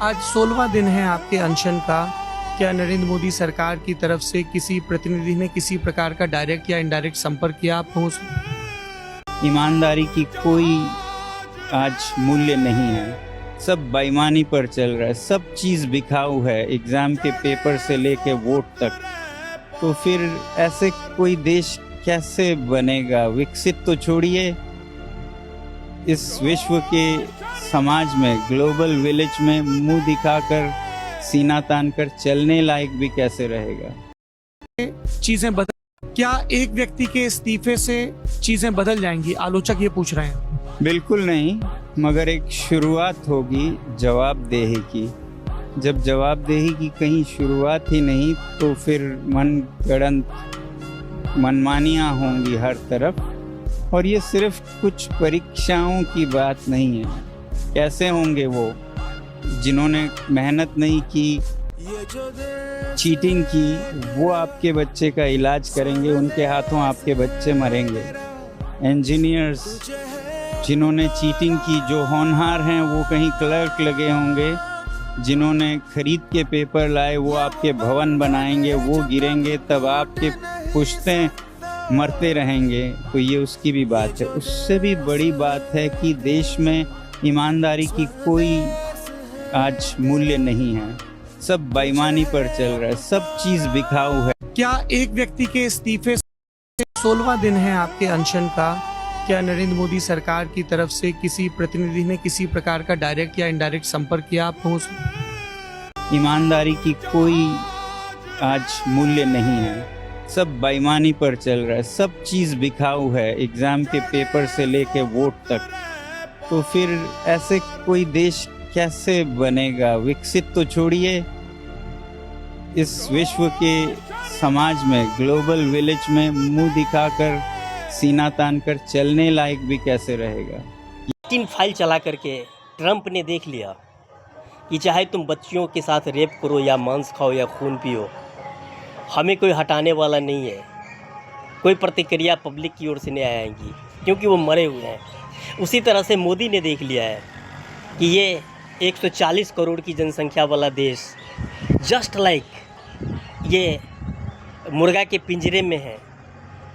आज 16वां दिन है आपके अनशन का। क्या नरेंद्र मोदी सरकार की तरफ से किसी प्रतिनिधि ने किसी प्रकार का डायरेक्ट या इनडायरेक्ट संपर्क किया आपको? ईमानदारी की कोई आज मूल्य नहीं है। सब बेईमानी पर चल रहा है, सब चीज़ बिकाऊ है, एग्ज़ाम के पेपर से लेके वोट तक। तो फिर ऐसे कोई देश कैसे बनेगा? विकसित तो छोड़िए, इस विश्व के समाज में, ग्लोबल विलेज में मुंह दिखाकर, सीना तानकर चलने लायक भी कैसे रहेगा? चीजें बदल, क्या एक व्यक्ति के इस्तीफे से चीजें बदल जाएंगी? आलोचक ये पूछ रहे हैं। बिल्कुल नहीं, मगर एक शुरुआत होगी जवाबदेही की। जब जवाबदेही की कहीं शुरुआत ही नहीं, तो फिर मनगढ़ंत मनमानियाँ होंगी हर तरफ। और ये सिर्फ कुछ परीक्षाओं की बात नहीं है। कैसे होंगे वो जिन्होंने मेहनत नहीं की, चीटिंग की, वो आपके बच्चे का इलाज करेंगे, उनके हाथों आपके बच्चे मरेंगे। इंजीनियर्स जिन्होंने चीटिंग की, जो होनहार हैं, वो कहीं क्लर्क लगे होंगे। जिन्होंने खरीद के पेपर लाए, वो आपके भवन बनाएंगे, वो गिरेंगे, तब आपके पुश्तें मरते रहेंगे। तो ये उसकी भी बात है। उससे भी बड़ी बात है कि देश में ईमानदारी की कोई आज मूल्य नहीं है। सब बेईमानी पर चल रहा है, सब चीज़ बिकाऊ है। क्या एक व्यक्ति के इस्तीफे से 16वां दिन है आपके अनशन का। क्या नरेंद्र मोदी सरकार की तरफ से किसी प्रतिनिधि ने किसी प्रकार का डायरेक्ट या इनडायरेक्ट संपर्क किया आपको? ईमानदारी की कोई आज मूल्य नहीं है। सब बेईमानी पर चल रहा है, सब चीज़ बिकाऊ है, एग्ज़ाम के पेपर से लेके वोट तक। तो फिर ऐसे कोई देश कैसे बनेगा? विकसित तो छोड़िए, इस विश्व के समाज में, ग्लोबल विलेज में मुंह दिखाकर, सीना तानकर चलने लायक भी कैसे रहेगा? लेकिन फाइल चला करके ट्रंप ने देख लिया कि चाहे तुम बच्चियों के साथ रेप करो या मांस खाओ या खून पियो, हमें कोई हटाने वाला नहीं है। कोई प्रतिक्रिया पब्लिक की ओर से नहीं आएगी, क्योंकि वो मरे हुए हैं। उसी तरह से मोदी ने देख लिया है कि ये 140 करोड़ की जनसंख्या वाला देश जस्ट लाइक ये मुर्गा के पिंजरे में है।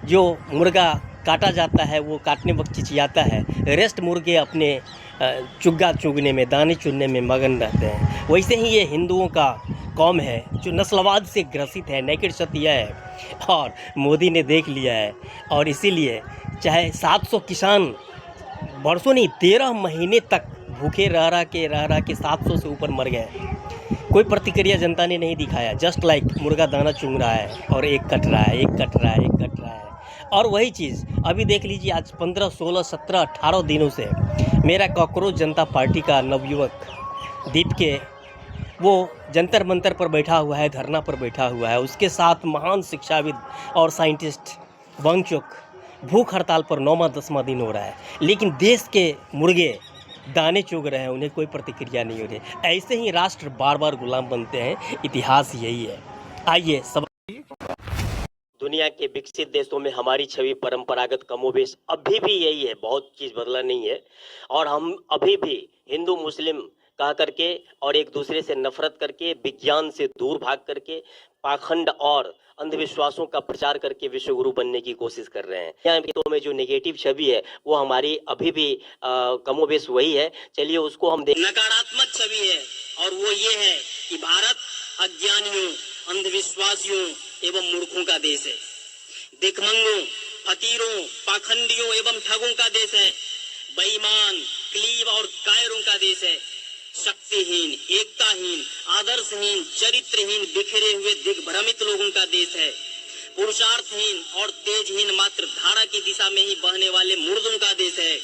जो मुर्गा काटा जाता है वो काटने वक्त चिचियाता है, रेस्ट मुर्गे अपने चुग्गा चुगने में, दाने चुनने में मगन रहते हैं। वैसे ही ये हिंदुओं का कौम है जो नस्लवाद से ग्रसित है, नेकेड सत्य है। और मोदी ने देख लिया है, और इसीलिए चाहे 700 किसान बरसों नहीं 13 महीने तक भूखे रह के 700 से ऊपर मर गए। कोई प्रतिक्रिया जनता ने नहीं दिखाया। जस्ट लाइक मुर्गा दाना चुंग रहा है और एक कट रहा है, एक कट रहा है, एक कट रहा है। और वही चीज़ अभी देख लीजिए, आज 15, 16, 17, 18 दिनों से मेरा कॉकरोच जनता पार्टी का नवयुवक दीप के वो जंतर मंतर पर बैठा हुआ है, धरना पर बैठा हुआ है। उसके साथ महान शिक्षाविद और साइंटिस्ट वांगचुक भूख हड़ताल पर 9वां 10वां दिन हो रहा है, लेकिन देश के मुर्गे दाने चुग रहे हैं, उन्हें कोई प्रतिक्रिया नहीं हो रही। ऐसे ही राष्ट्र बार बार गुलाम बनते हैं, इतिहास यही है। आइए सब दुनिया के विकसित देशों में हमारी छवि परंपरागत कमोबेश अभी भी यही है, बहुत चीज़ बदला नहीं है। और हम अभी भी हिंदू मुस्लिम कह करके और एक दूसरे से नफरत करके, विज्ञान से दूर भाग करके, पाखंड और अंधविश्वासों का प्रचार करके विश्व गुरु बनने की कोशिश कर रहे हैं। यहाँ में जो नेगेटिव छवि है वो हमारी अभी भी कमोबेश वही है। चलिए उसको हम देख। नकारात्मक छवि है और वो ये है कि भारत अज्ञानियों, अंधविश्वासियों एवं मूर्खों का देश है। भिखमंगों, फकीरों, पाखंडियों एवं ठगों का देश है। बेईमान, क्लीब और कायरों का देश है। शक्तिहीन, एकताहीन, आदर्शहीन, चरित्रहीन, बिखरे हुए दिग्भ्रमित लोगों का देश है। पुरुषार्थहीन और तेजहीन, मात्र धारा की दिशा में ही बहने वाले मुर्दों का देश है।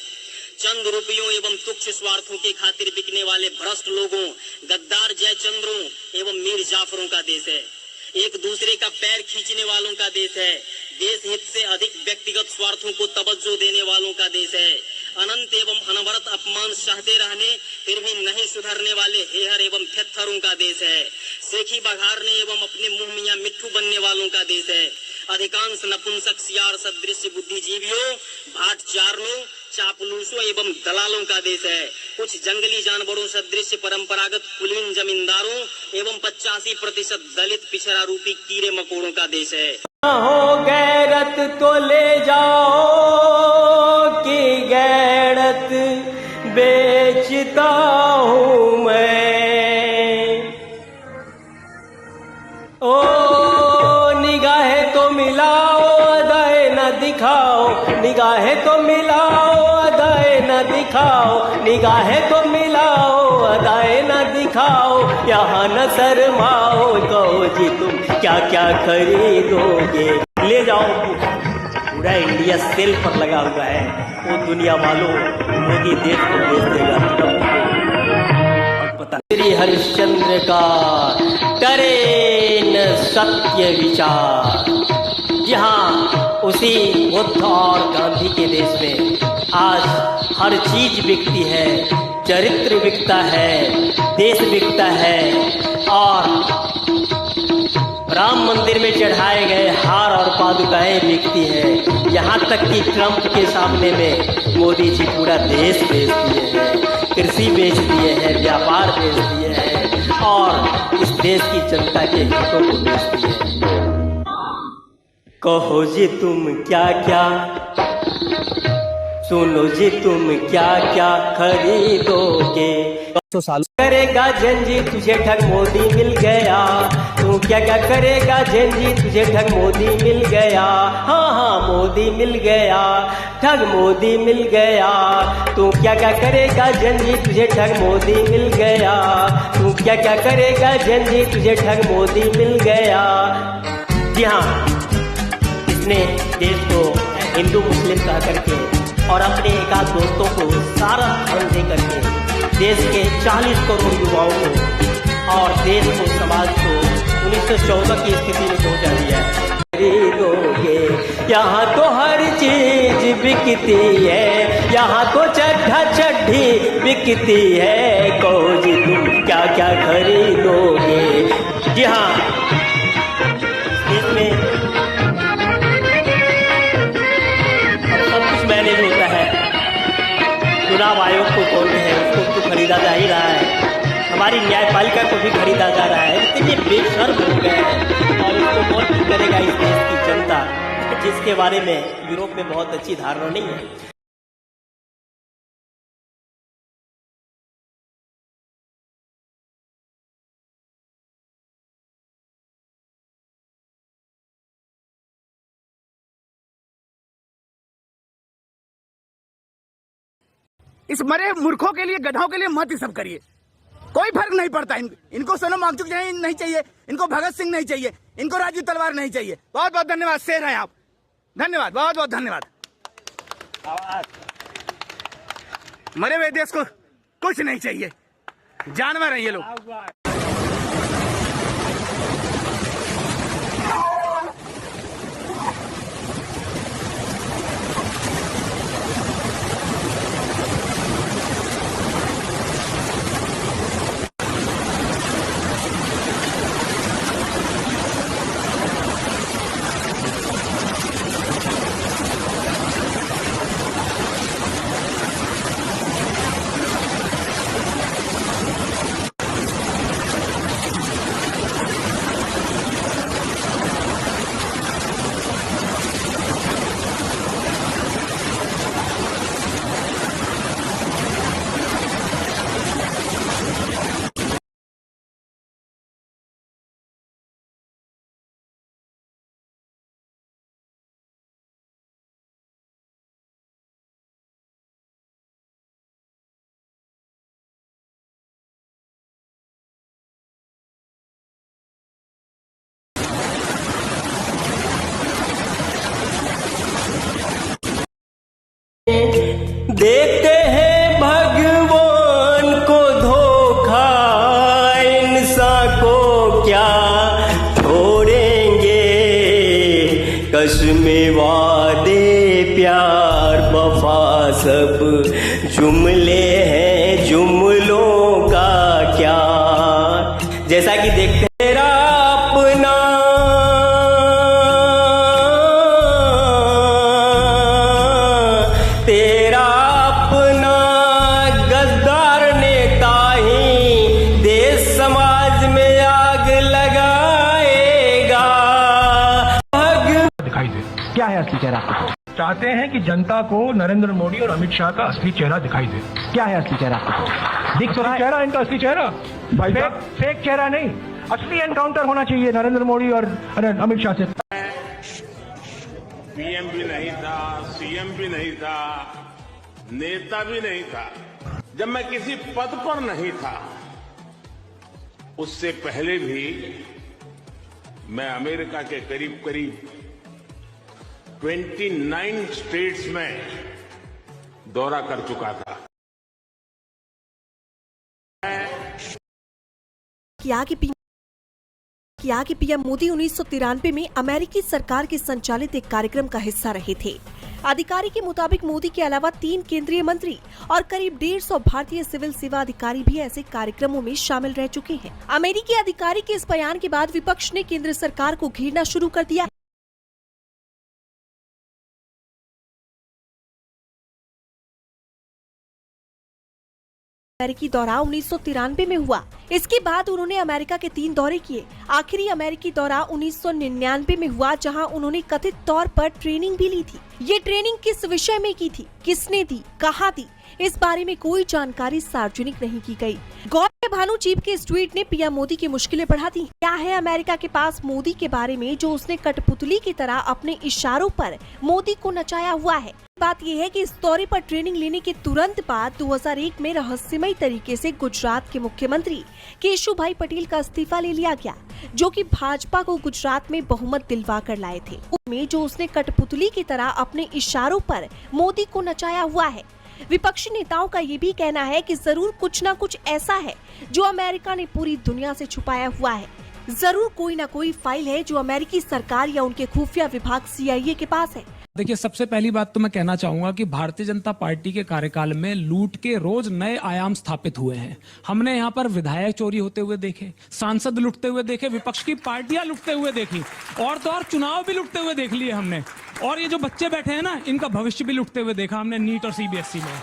चंद रुपयों एवं तुच्छ स्वार्थों के खातिर बिकने वाले भ्रष्ट लोगों, गद्दार जयचंद्रों एवं मीर जाफरों का देश है। एक दूसरे का पैर खींचने वालों का देश है। देश हित से अधिक व्यक्तिगत स्वार्थों को तवज्जो देने वालों का देश है। अनंत एवं अनवरत अपमान सहते रहने फिर भी नहीं सुधरने वाले हेहर एवं थेत्थरों का देश है। सेखी बघारने एवं अपने मुंह मियां मिट्ठू बनने वालों का देश है। अधिकांश नपुंसक सियार सदृश बुद्धिजीवियों, भाट चारलों, चापलूसों एवं दलालों का देश है। कुछ जंगली जानवरों सदृश परंपरागत कुलीन जमींदारों एवं 85% दलित पिछड़ा रूपी कीड़े मकोड़ों का देश है। हो गैरत तो ले जाओ कि गैरत बेचता हूँ मैं। ओ निगाहें तो मिलाओ अदाए न दिखाओ, निगाहें तो मिलाओ अदाए न दिखाओ, निगाहें तो मिलाओ अदाए न दिखाओ, यहाँ न शर्माओ, कहो जी तुम क्या क्या खरीदोगे। ले जाओ, पूरा इंडिया सेल पर लगा हुआ है। वो दुनिया वालों, मोदी देश को बेच देगा ट्रंप को। और पता श्री हरिश्चंद्र का डरे न सत्य विचार। जी हाँ, उसी बुद्ध और गांधी के देश में आज हर चीज बिकती है, चरित्र बिकता है, देश बिकता है, और राम मंदिर में चढ़ाए गए हार और पादुकाएं बिकती है। यहाँ तक कि ट्रंप के सामने में मोदी जी पूरा देश बेच दिए हैं, कृषि बेच दिए हैं, व्यापार बेच दिए हैं, और इस देश की जनता के हितों को बेच दिए हैं। कहो जी तुम क्या क्या, सुनो जी तुम क्या क्या खरीदोगे। तो साल करेगा झंझी तुझे ठग मोदी मिल गया, तू क्या क्या करेगा झंझी तुझे ठग मोदी मिल गया। हाँ हाँ मोदी मिल गया, ठग मोदी मिल गया, तू क्या क्या करेगा झंझी तुझे ठग मोदी मिल गया, तू क्या क्या करेगा झंझी तुझे ठग मोदी मिल गया। जी हाँ, इसने देश को हिंदू मुस्लिम कह करके और अपने एकाध दोस्तों को सारा धन दे करके देश के 40 करोड़ युवाओं को और देश को, समाज को 1914 की स्थिति में पहुंचा दिया है। खरीदोगे, यहाँ तो हर चीज बिकती है, यहाँ तो चड्ढा चड्ढी बिकती है, कहो जी तुम क्या क्या खरीदोगे। जी हाँ, इसमें मैनेज होता है। चुनाव आयोग को कौन है, उसको तो खरीदा जा ही रहा है, हमारी न्यायपालिका को भी खरीदा जा रहा है। इतने बेशर्म हो गए हैं, और इसको कौन करेगा इस देश की जनता, जिसके बारे में यूरोप में बहुत अच्छी धारणा नहीं है। इस मरे मूर्खों के लिए, गधों के लिए मत ही सब करिए, कोई फर्क नहीं पड़ता। इनको सोनम वांगचुक नहीं चाहिए, इनको भगत सिंह नहीं चाहिए, इनको राजू तलवार नहीं चाहिए। बहुत बहुत धन्यवाद, शेर हैं आप, धन्यवाद, बहुत बहुत धन्यवाद। मरे हुए देश को कुछ नहीं चाहिए, जानवर हैं ये लोग। देखते हैं भगवान को धोखा, इंसान को क्या छोड़ेंगे, कसमें वादे प्यार वफा सब जुमले हैं, जुमलों का क्या। जैसा कि देखते तेरा अपना तेरा अपना गद्दार है असली चेहरा आपका? चाहते हैं कि जनता को नरेंद्र मोदी और अमित शाह का असली चेहरा दिखाई दे। क्या है असली चेहरा आपका? दिख तो रहा है चेहरा, इनका असली चेहरा, फेक चेहरा नहीं, असली एनकाउंटर होना चाहिए नरेंद्र मोदी और अमित शाह से। पीएम भी नहीं था, सीएम भी नहीं था, नेता भी नहीं था, जब मैं किसी पद पर नहीं था, उससे पहले भी मैं अमेरिका के करीब करीब 29 स्टेट्स में दौरा कर चुका था। किया कि पीएम मोदी 1993 में अमेरिकी सरकार के संचालित एक कार्यक्रम का हिस्सा रहे थे। अधिकारी के मुताबिक मोदी के अलावा 3 केंद्रीय मंत्री और करीब 150 भारतीय सिविल सेवा अधिकारी भी ऐसे कार्यक्रमों में शामिल रह चुके हैं। अमेरिकी अधिकारी के इस बयान के बाद विपक्ष ने केंद्र सरकार को घेरना शुरू कर दिया। अमेरिकी दौरा 1993 में हुआ। इसके बाद उन्होंने अमेरिका के 3 दौरे किए। आखिरी अमेरिकी दौरा 1999 में हुआ, जहां उन्होंने कथित तौर पर ट्रेनिंग भी ली थी। ये ट्रेनिंग किस विषय में की थी, किसने दी, कहां दी, इस बारे में कोई जानकारी सार्वजनिक नहीं की गई। गौर है, भानु चीप के इस ट्वीट ने पीएम मोदी की मुश्किलें बढ़ा दी। क्या है अमेरिका के पास मोदी के बारे में जो उसने कठपुतली की तरह अपने इशारों पर मोदी को नचाया हुआ है? बात यह है कि इस दौरे पर ट्रेनिंग लेने के तुरंत बाद 2001 में रहस्यमयी तरीके से गुजरात के मुख्यमंत्री केशुभाई पटेल का इस्तीफा ले लिया गया, जो कि भाजपा को गुजरात में बहुमत दिलवा कर लाए थे, में जो उसने कठपुतली की तरह अपने इशारों पर मोदी को नचाया हुआ है। विपक्षी नेताओं का ये भी कहना है कि जरूर कुछ न कुछ ऐसा है जो अमेरिका ने पूरी दुनिया से छुपाया हुआ है। जरूर कोई न कोई फाइल है जो अमेरिकी सरकार या उनके खुफिया विभाग CIA के पास है। देखिए, सबसे पहली बात तो मैं कहना चाहूंगा कि भारतीय जनता पार्टी के कार्यकाल में लूट के रोज नए आयाम स्थापित हुए हैं। हमने यहाँ पर विधायक चोरी होते हुए देखे, सांसद लुटते हुए देखे, विपक्ष की पार्टियां लुटते हुए देखी, और तो और चुनाव भी लुटते हुए देख लिए हमने। और ये जो बच्चे बैठे हैं ना, इनका भविष्य भी लुटते हुए देखा हमने नीट और CBSE में।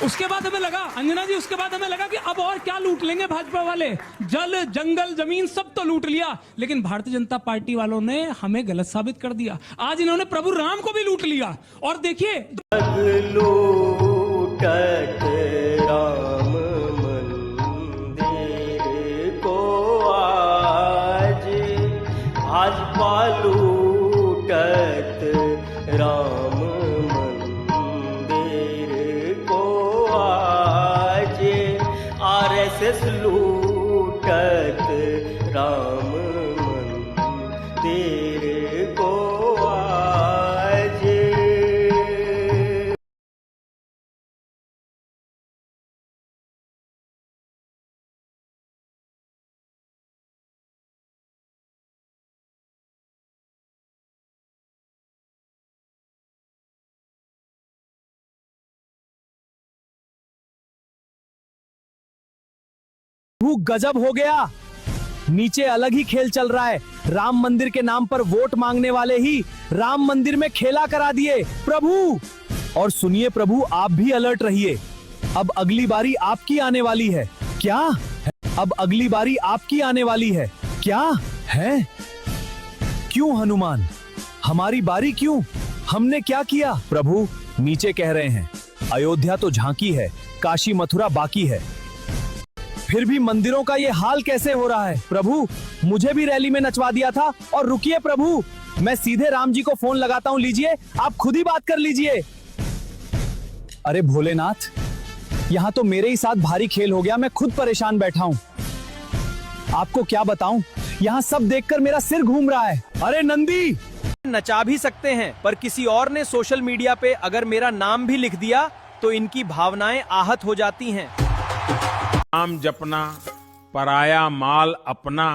उसके बाद हमें लगा, अंजना जी, उसके बाद हमें लगा कि अब और क्या लूट लेंगे भाजपा वाले, जल जंगल जमीन सब तो लूट लिया, लेकिन भारतीय जनता पार्टी वालों ने हमें गलत साबित कर दिया। आज इन्होंने प्रभु राम को भी लूट लिया। और देखिए, राम मंदिर को आज भाजपा लूटत, राम RSS लूटत, राम मंदिर को आज। गजब हो गया, नीचे अलग ही खेल चल रहा है। राम मंदिर के नाम पर वोट मांगने वाले ही राम मंदिर में खेला करा दिए प्रभु। और सुनिए प्रभु, आप भी अलर्ट रहिए, अब अगली बारी आपकी आने वाली है। क्या? अब अगली बारी आपकी आने वाली है। क्या है? क्यों हनुमान, हमारी बारी क्यों? हमने क्या किया? प्रभु नीचे कह रहे हैं, अयोध्या तो झांकी है, काशी मथुरा बाकी है, फिर भी मंदिरों का ये हाल कैसे हो रहा है? प्रभु मुझे भी रैली में नचवा दिया था। और रुकिए प्रभु, मैं सीधे राम जी को फोन लगाता हूं, लीजिए, आप खुद ही बात कर लीजिए। अरे भोलेनाथ, यहाँ तो मेरे ही साथ भारी खेल हो गया, मैं खुद परेशान बैठा हूँ। आपको क्या बताऊं, यहाँ सब देखकर मेरा सिर घूम रहा है। अरे नंदी, नचा भी सकते हैं, पर किसी और ने सोशल मीडिया पे अगर मेरा नाम भी लिख दिया तो इनकी भावनाएं आहत हो जाती हैं। नाम जपना, पराया माल अपना।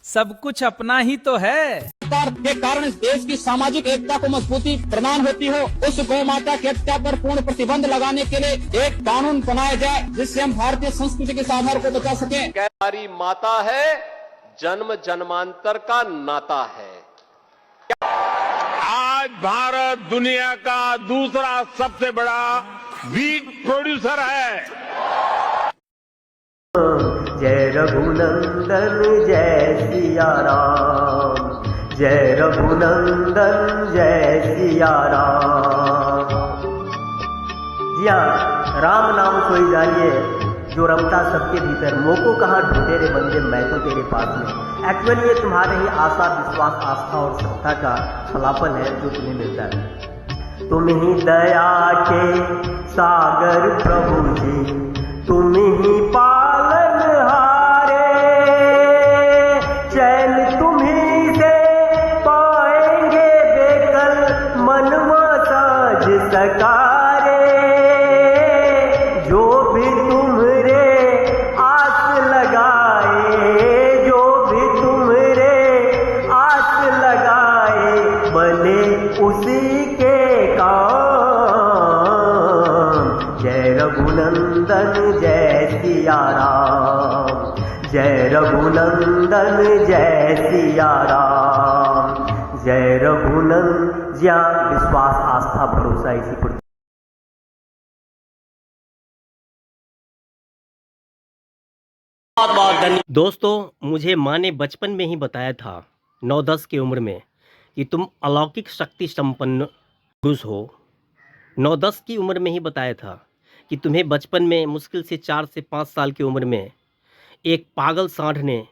सब कुछ अपना ही तो है। के कारण इस देश की सामाजिक एकता को मजबूती प्रदान होती हो, उस गौ माता की हत्या पर पूर्ण प्रतिबंध लगाने के लिए एक कानून बनाया जाए, जिससे हम भारतीय संस्कृति के आधार को बचा सकें। हमारी माता है, जन्म जन्मांतर का नाता है। आज भारत दुनिया का दूसरा सबसे बड़ा वीट प्रोड्यूसर है। जय रघुनंदन जय सिया राम, जय रघुनंदन जय सिया राम। जी हाँ, राम नाम सोई जानिए जो रमता सबके भीतर, मोको कहाँ ढूंढे रे बंदे मैं तो तेरे पास में। एक्चुअली ये तुम्हारे ही आशा विश्वास आस्था और श्रद्धा का फलाफल है जो तुम्हें मिलता है। तुम ही दया के सागर प्रभु जी, तुम ही पालनहारे, चैन तुम्ही से पाएंगे बेकल मनवा साज सकारे। जो भी तुमरे आस लगाए, जो भी तुमरे आस लगाए, बने उसी के काम। जय रघुनंदन जय सिया राम, जय रघुनंदन जय सिया राम, जय रघुनंदन। ज्ञान विश्वास आस्था भरोसा इसी पर। दोस्तों, मुझे माँ ने बचपन में ही बताया था 9-10 की उम्र में कि तुम अलौकिक शक्ति संपन्न पुरुष हो। 9-10 की उम्र में ही बताया था कि तुम्हें बचपन में मुश्किल से 4 से 5 साल की उम्र में एक पागल सांड ने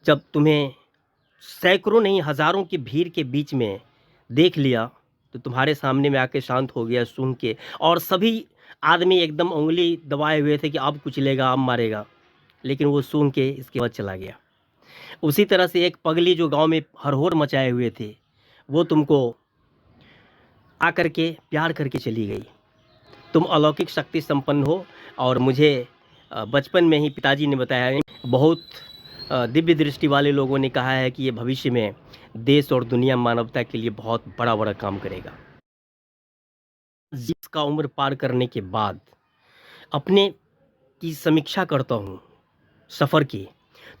जब तुम्हें सैकड़ों नहीं हज़ारों की भीड़ के बीच में देख लिया तो तुम्हारे सामने में आके शांत हो गया सुन के, और सभी आदमी एकदम उंगली दबाए हुए थे कि अब कुचलेगा, अब मारेगा, लेकिन वो सुन के इसके बाद चला गया। उसी तरह से एक पगली जो गांव में हरहोर मचाए हुए थे, वो तुमको आकर के प्यार करके चली गई। तुम अलौकिक शक्ति संपन्न हो, और मुझे बचपन में ही पिताजी ने बताया है, बहुत दिव्य दृष्टि वाले लोगों ने कहा है कि ये भविष्य में देश और दुनिया मानवता के लिए बहुत बड़ा बड़ा काम करेगा। जिसका उम्र पार करने के बाद अपने की समीक्षा करता हूँ सफ़र की,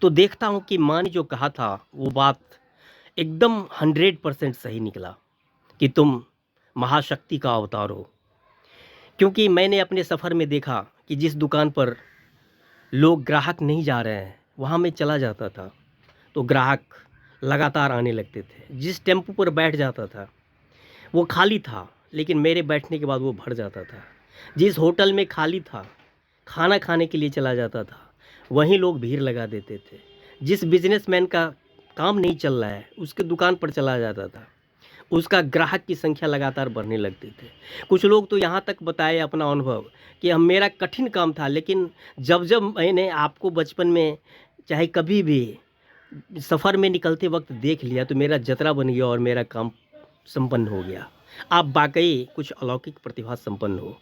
तो देखता हूँ कि माँ ने जो कहा था वो बात एकदम 100% सही निकला कि तुम महाशक्ति का अवतार हो। क्योंकि मैंने अपने सफ़र में देखा कि जिस दुकान पर लोग ग्राहक नहीं जा रहे हैं वहाँ मैं चला जाता था तो ग्राहक लगातार आने लगते थे। जिस टेम्पो पर बैठ जाता था वो खाली था, लेकिन मेरे बैठने के बाद वो भर जाता था। जिस होटल में खाली था, खाना खाने के लिए चला जाता था, वहीं लोग भीड़ लगा देते थे। जिस बिजनेसमैन का काम नहीं चल रहा है उसके दुकान पर चला जाता था, उसका ग्राहक की संख्या लगातार बढ़ने लगती थी। कुछ लोग तो यहाँ तक बताए अपना अनुभव कि हम मेरा कठिन काम था, लेकिन जब जब मैंने आपको बचपन में चाहे कभी भी सफ़र में निकलते वक्त देख लिया तो मेरा जतरा बन गया और मेरा काम संपन्न हो गया। आप वाकई कुछ अलौकिक प्रतिभा संपन्न हो।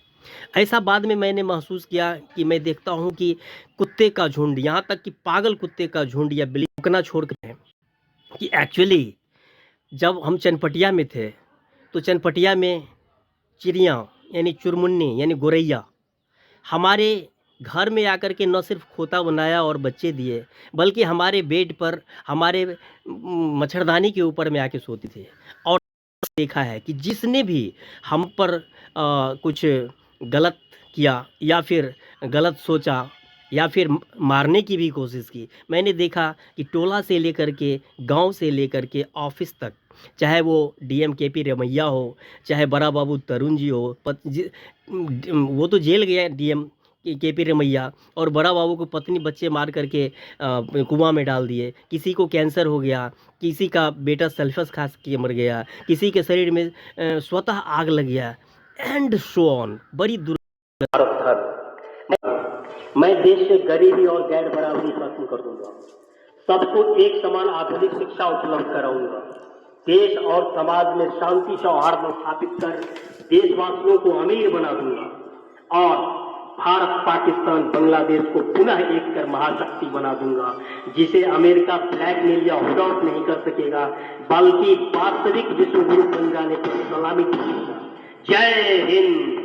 ऐसा बाद में मैंने महसूस किया कि मैं देखता हूँ कि कुत्ते का झुंड, यहाँ तक कि पागल कुत्ते का झुंड या बिल्ली भौंकना छोड़ कर, कि एक्चुअली जब हम चनपटिया में थे तो चनपटिया में चिड़िया यानी चुरमुन्नी यानी गोरैया हमारे घर में आकर के न सिर्फ खोता बनाया और बच्चे दिए, बल्कि हमारे बेड पर, हमारे मच्छरदानी के ऊपर में आके सोती थी। और देखा है कि जिसने भी हम पर कुछ गलत किया या फिर गलत सोचा या फिर मारने की भी कोशिश की, मैंने देखा कि टोला से लेकर के, गांव से लेकर के ऑफिस तक, चाहे वो डीएम केपी रमैया हो, चाहे बड़ा बाबू तरुण जी हो, वो तो जेल गया डीएम केपी रमैया, और बड़ा बाबू को पत्नी बच्चे मार करके कुआं में डाल दिए। किसी को कैंसर हो गया, किसी का बेटा सल्फस खा के मर गया, किसी के शरीर में स्वतः आग लग गया, एंड सो ऑन। बड़ी मैं देश से गरीबी और गैर बराबरी खत्म कर दूंगा। सबको एक समान आधुनिक शिक्षा उपलब्ध कराऊंगा। देश और समाज में शांति सौहार्द स्थापित कर देशवासियों को अमीर बना दूंगा और भारत, पाकिस्तान, बांग्लादेश को पुनः एक कर महाशक्ति बना दूंगा, जिसे अमेरिका ब्लैकमेल या हुडआउट नहीं कर सकेगा, बल्कि वास्तविक विश्व गुरु बन जाने पर सलामी करेगा। जय हिंद।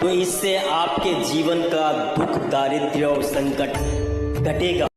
तो इससे आपके जीवन का दुख, दारिद्र्य और संकट घटेगा।